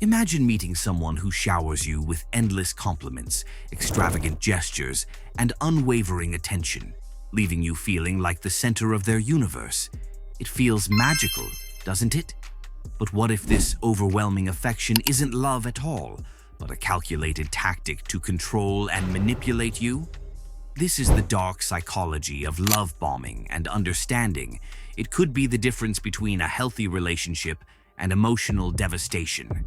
Imagine meeting someone who showers you with endless compliments, extravagant gestures, and unwavering attention, leaving you feeling like the center of their universe. It feels magical, doesn't it? But what if this overwhelming affection isn't love at all, but a calculated tactic to control and manipulate you? This is the dark psychology of love bombing, and understanding it could be the difference between a healthy relationship and emotional devastation.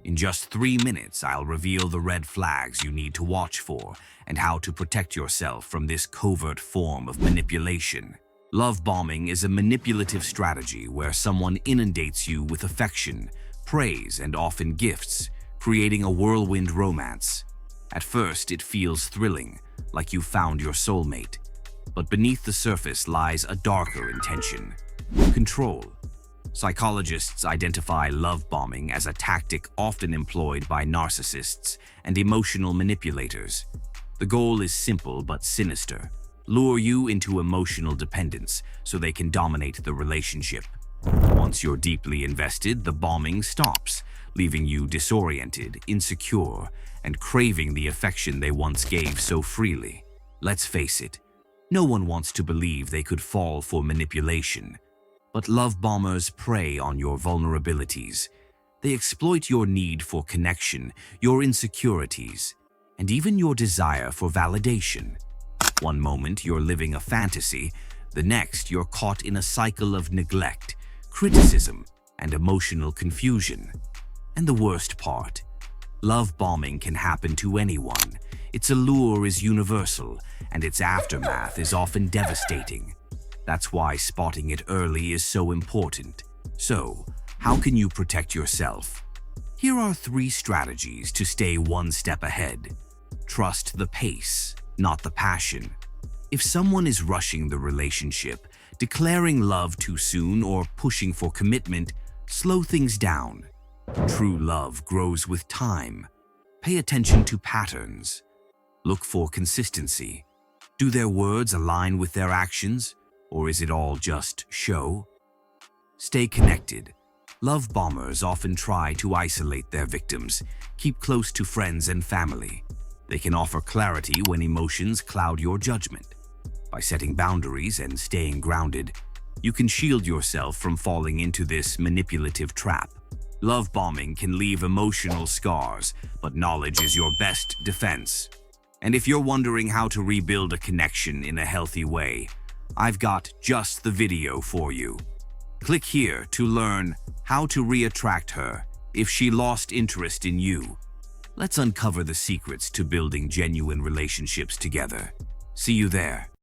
In just 3 minutes, I'll reveal the red flags you need to watch for and how to protect yourself from this covert form of manipulation. Love bombing is a manipulative strategy where someone inundates you with affection, praise, and often gifts, creating a whirlwind romance. At first, it feels thrilling, like you found your soulmate. But beneath the surface lies a darker intention: control. Psychologists identify love bombing as a tactic often employed by narcissists and emotional manipulators. The goal is simple but sinister: lure you into emotional dependence so they can dominate the relationship. Once you're deeply invested, the bombing stops, leaving you disoriented, insecure, and craving the affection they once gave so freely. Let's face it, no one wants to believe they could fall for manipulation. But love bombers prey on your vulnerabilities. They exploit your need for connection, your insecurities, and even your desire for validation. One moment you're living a fantasy, the next you're caught in a cycle of neglect, criticism, and emotional confusion. And the worst part, love bombing can happen to anyone. Its allure is universal, and its aftermath is often devastating. That's why spotting it early is so important. So, how can you protect yourself? Here are 3 strategies to stay one step ahead. Trust the pace, not the passion. If someone is rushing the relationship, declaring love too soon, or pushing for commitment, slow things down. True love grows with time. Pay attention to patterns. Look for consistency. Do their words align with their actions, or is it all just show? Stay connected. Love bombers often try to isolate their victims. Keep close to friends and family. They can offer clarity when emotions cloud your judgment. By setting boundaries and staying grounded, you can shield yourself from falling into this manipulative trap. Love bombing can leave emotional scars, but knowledge is your best defense. And if you're wondering how to rebuild a connection in a healthy way, I've got just the video for you. Click here to learn how to re-attract her if she lost interest in you. Let's uncover the secrets to building genuine relationships together. See you there.